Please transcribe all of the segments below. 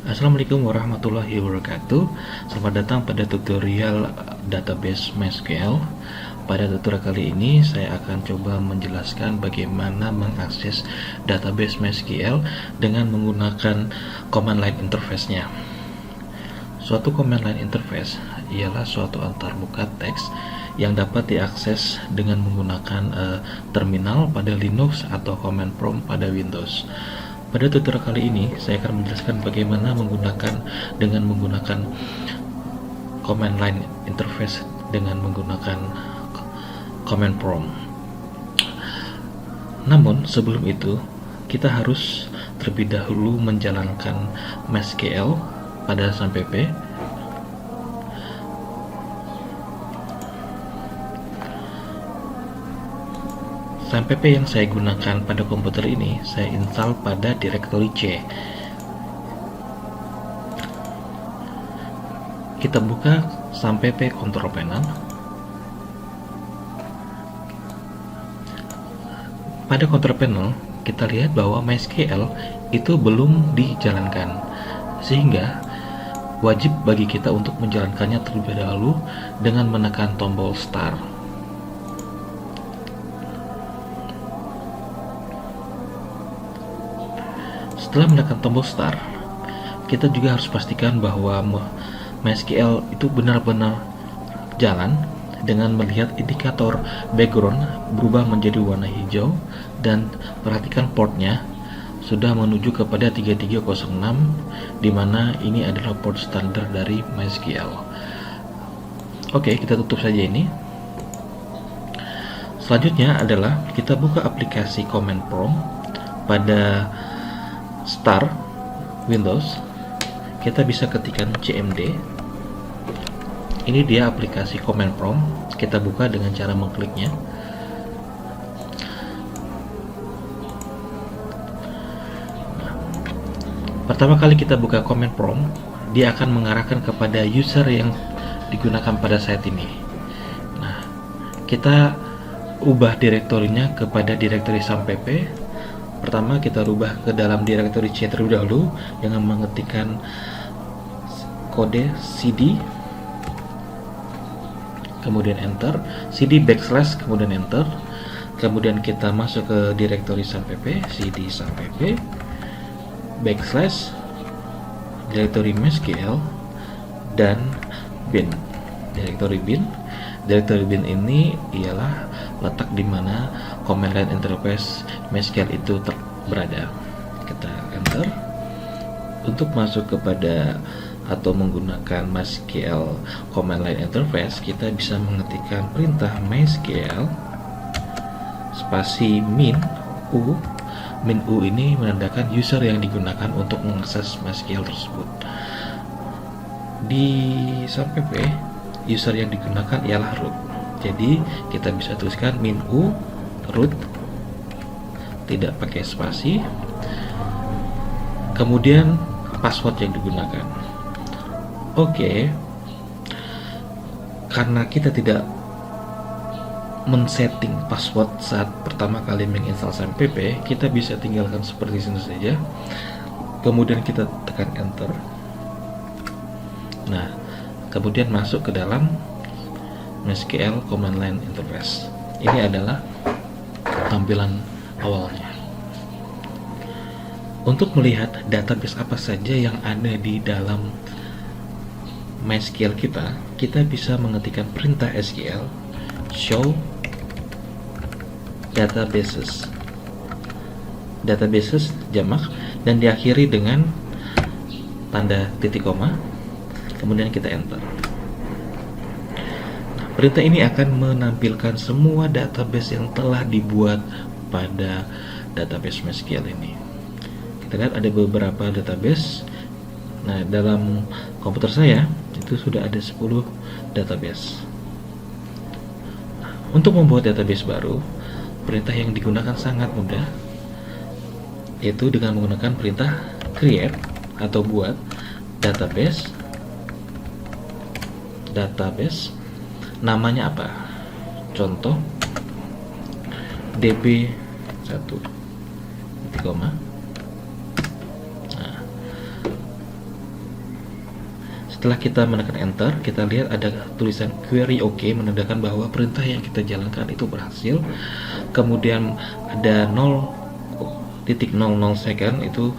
Assalamualaikum warahmatullahi wabarakatuh. Selamat datang pada tutorial database MySQL. Pada tutorial kali ini saya akan coba menjelaskan bagaimana mengakses database MySQL dengan menggunakan command line interface-nya. Suatu command line interface ialah suatu antarmuka teks yang dapat diakses dengan menggunakan terminal pada Linux atau command prompt pada Windows. Pada tutorial kali ini saya akan menjelaskan bagaimana menggunakan command line interface dengan menggunakan command prompt. Namun sebelum itu kita harus terlebih dahulu menjalankan MySQL pada sampp. Sampp yang saya gunakan pada komputer ini saya install pada directory C. Kita buka sampp control panel. Pada control panel kita lihat bahwa MySQL itu belum dijalankan, sehingga wajib bagi kita untuk menjalankannya terlebih dahulu dengan menekan tombol start. Setelah menekan tombol start, kita juga harus pastikan bahwa MySQL itu benar-benar jalan dengan melihat indikator background berubah menjadi warna hijau, dan perhatikan portnya sudah menuju kepada 3306, di mana ini adalah port standar dari MySQL. Oke, kita tutup saja ini. Selanjutnya adalah kita buka aplikasi command prompt pada Start Windows. Kita bisa ketikkan cmd. Ini dia aplikasi command prompt. Kita buka dengan cara mengkliknya. Pertama kali kita buka command prompt, dia akan mengarahkan kepada user yang digunakan pada saat ini. Nah, kita ubah direktorinya kepada direktori sampp. Pertama kita rubah ke dalam directory C terlebih dahulu dengan mengetikkan kode cd, kemudian enter, cd backslash, kemudian enter. Kemudian kita masuk ke directory sampp, cd sampp backslash directory MySQL dan bin. Directory bin ini ialah letak di mana command line interface MySQL itu berada. Kita enter. Untuk masuk kepada atau menggunakan MySQL command line interface, kita bisa mengetikkan perintah MySQL spasi min u. Min u ini menandakan user yang digunakan untuk mengakses MySQL tersebut. Di sampp, user yang digunakan ialah root. Jadi kita bisa tuliskan min u root, tidak pakai spasi, kemudian password yang digunakan. Oke, karena kita tidak men-setting password saat pertama kali menginstal sampp, kita bisa tinggalkan seperti ini saja. Kemudian kita tekan enter. Nah, kemudian masuk ke dalam MySQL command line interface. Ini adalah tampilan awalnya. Untuk melihat database apa saja yang ada di dalam MySQL kita bisa mengetikkan perintah SQL show databases jamak, dan diakhiri dengan tanda titik koma, kemudian kita enter. Perintah ini akan menampilkan semua database yang telah dibuat pada database MySQL ini. Kita lihat ada beberapa database. Nah, dalam komputer saya itu sudah ada 10 database. Nah, untuk membuat database baru, perintah yang digunakan sangat mudah, yaitu dengan menggunakan perintah create atau buat database. Namanya apa? Contoh db1, Setelah kita menekan enter, kita lihat ada tulisan query OK, menandakan bahwa perintah yang kita jalankan itu berhasil. Kemudian ada 0.00 second, itu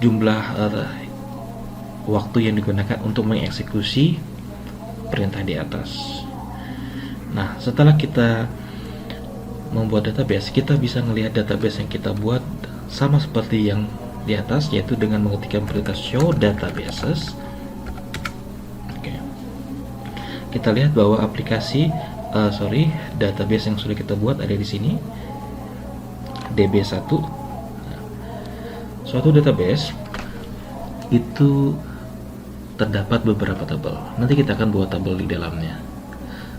jumlah waktu yang digunakan untuk mengeksekusi perintah di atas. Nah, setelah kita membuat database, kita bisa melihat database yang kita buat sama seperti yang di atas, yaitu dengan mengetikkan perintah show databases. Oke. Kita lihat bahwa aplikasi database yang sudah kita buat ada di sini, DB1. Suatu database itu terdapat beberapa tabel. Nanti kita akan buat tabel di dalamnya.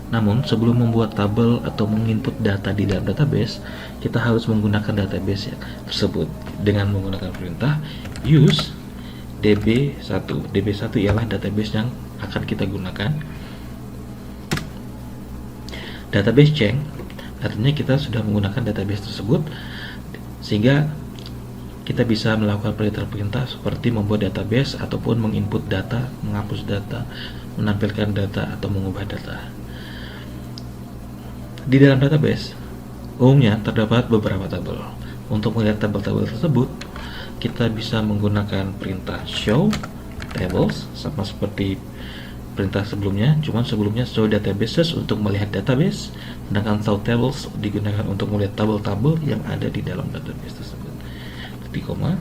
Namun sebelum membuat tabel atau menginput data di dalam database, kita harus menggunakan database tersebut dengan menggunakan perintah use db1. db1 ialah database yang akan kita gunakan. Database change artinya kita sudah menggunakan database tersebut, sehingga kita bisa melakukan perintah-perintah seperti membuat database ataupun menginput data, menghapus data, menampilkan data, atau mengubah data. Di dalam database, umumnya terdapat beberapa tabel. Untuk melihat tabel-tabel tersebut, kita bisa menggunakan perintah show tables, sama seperti perintah sebelumnya, cuman sebelumnya show databases untuk melihat database, sedangkan show tables digunakan untuk melihat tabel-tabel yang ada di dalam database tersebut. Titik koma.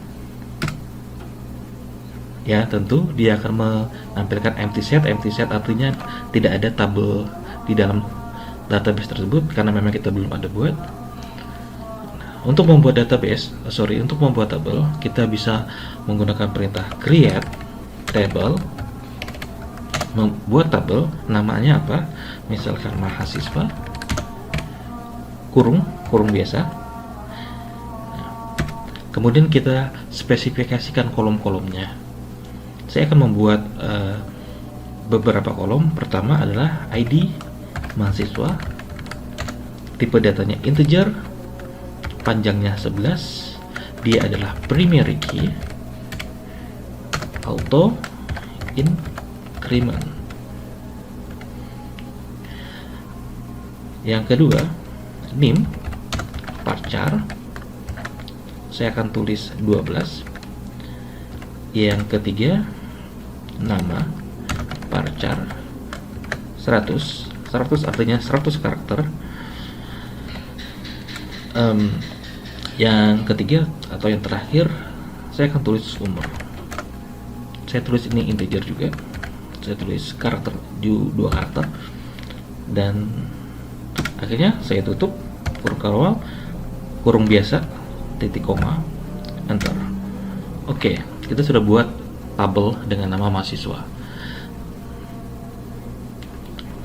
Ya, tentu dia akan menampilkan empty set. Empty set artinya tidak ada tabel di dalam database tersebut karena memang kita belum ada buat. Untuk membuat untuk membuat tabel, kita bisa menggunakan perintah create table. Membuat tabel, namanya apa? Misalkan mahasiswa kurung biasa. Kemudian kita spesifikasikan kolom-kolomnya. Saya akan membuat beberapa kolom. Pertama adalah ID mahasiswa, tipe datanya integer, panjangnya 11, dia adalah primary key, auto increment. Yang kedua, name varchar, saya akan tulis 12. Yang ketiga, nama varchar 100 artinya 100 karakter. Yang ketiga atau yang terakhir, saya akan tulis umur. Saya tulis ini integer juga. Saya tulis karakter 2 karakter, dan akhirnya saya tutup kurung biasa, titik koma, enter. Oke, kita sudah buat tabel dengan nama mahasiswa.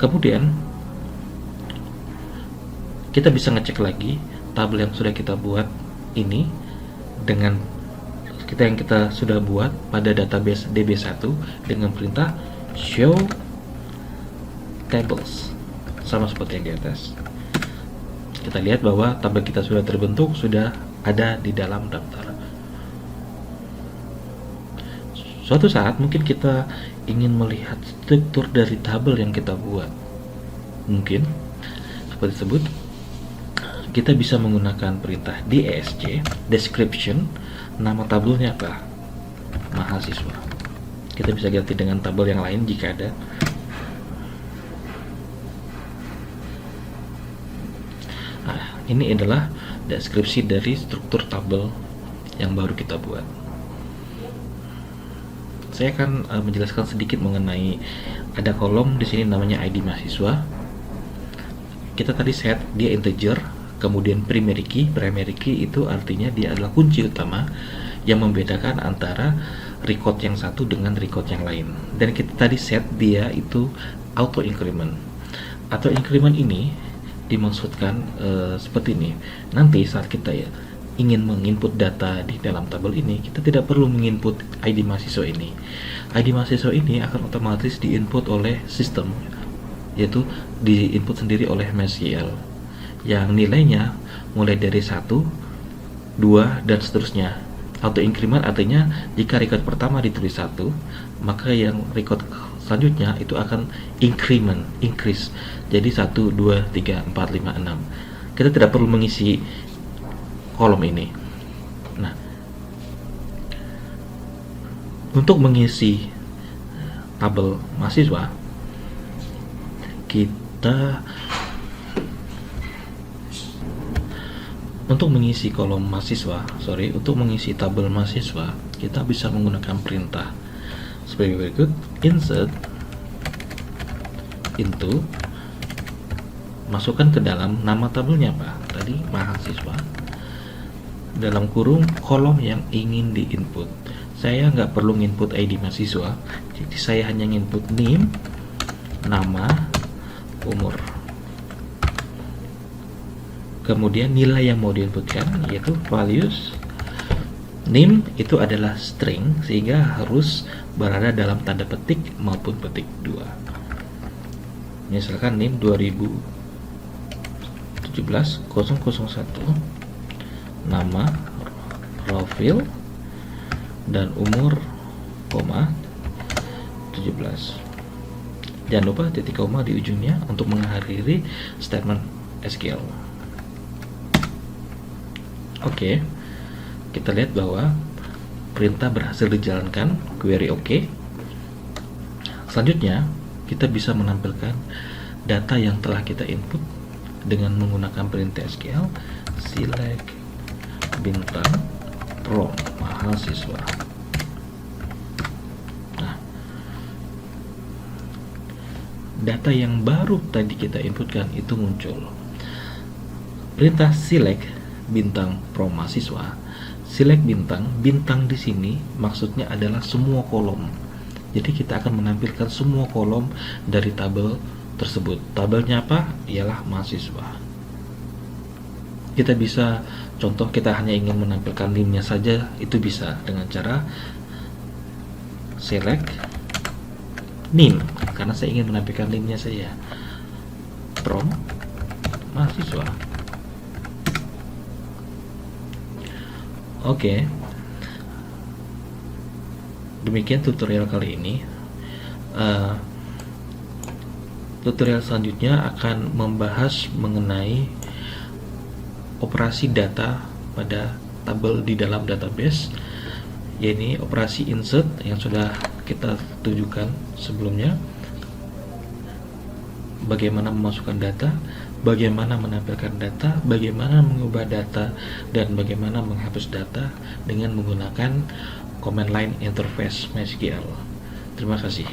Kemudian kita bisa ngecek lagi tabel yang sudah kita buat ini dengan yang kita sudah buat pada database DB1 dengan perintah show tables, sama seperti yang di atas. Kita lihat bahwa tabel kita sudah terbentuk, sudah ada di dalam daftar. Suatu saat mungkin kita ingin melihat struktur dari tabel yang kita buat. Mungkin seperti tersebut, kita bisa menggunakan perintah DESC, description, nama tabelnya apa? Mahasiswa. Kita bisa ganti dengan tabel yang lain jika ada. Nah, ini adalah deskripsi dari struktur tabel yang baru kita buat. Saya akan menjelaskan sedikit mengenai ada kolom di sini namanya ID mahasiswa. Kita tadi set dia integer, kemudian primary key itu artinya dia adalah kunci utama yang membedakan antara record yang satu dengan record yang lain. Dan kita tadi set dia itu auto increment. Auto increment ini dimaksudkan seperti ini. Nanti saat kita ingin menginput data di dalam tabel ini, kita tidak perlu menginput ID mahasiswa ini. ID mahasiswa ini akan otomatis diinput oleh sistem, yaitu diinput sendiri oleh MySQL, yang nilainya mulai dari 1, 2, dan seterusnya Auto increment artinya jika record pertama ditulis 1, maka yang record selanjutnya itu akan increase. Jadi 1, 2, 3, 4, 5, 6. Kita tidak perlu mengisi kolom ini. Nah, untuk mengisi tabel mahasiswa, untuk mengisi kolom mahasiswa, untuk mengisi tabel mahasiswa, kita bisa menggunakan perintah sebagai berikut: insert into, masukkan ke dalam nama tabelnya apa? Tadi mahasiswa, dalam kurung kolom yang ingin diinput. Saya nggak perlu input ID mahasiswa, jadi saya hanya input name, nama, umur. Kemudian nilai yang mau diinputkan yaitu values. Name itu adalah string sehingga harus berada dalam tanda petik maupun petik 2. Misalkan name 2017-001, nama Rofil, dan umur, 17. Jangan lupa titik koma di ujungnya untuk mengakhiri statement SQL. Oke, kita lihat bahwa perintah berhasil dijalankan, query oke. Selanjutnya, kita bisa menampilkan data yang telah kita input dengan menggunakan perintah SQL select bintang from mahasiswa. Nah, data yang baru tadi kita inputkan itu muncul. Perintah select bintang from mahasiswa, select bintang di sini maksudnya adalah semua kolom. Jadi kita akan menampilkan semua kolom dari tabel tersebut. Tabelnya apa? Ialah mahasiswa. Kita bisa contoh, kita hanya ingin menampilkan name-nya saja, itu bisa dengan cara select name, karena saya ingin menampilkan name-nya saja, from mahasiswa. Oke, demikian tutorial kali ini. Tutorial selanjutnya akan membahas mengenai operasi data pada tabel di dalam database, yaitu operasi insert yang sudah kita tunjukkan sebelumnya. Bagaimana memasukkan data, bagaimana menampilkan data, bagaimana mengubah data, dan bagaimana menghapus data dengan menggunakan command line interface MySQL. Terima kasih.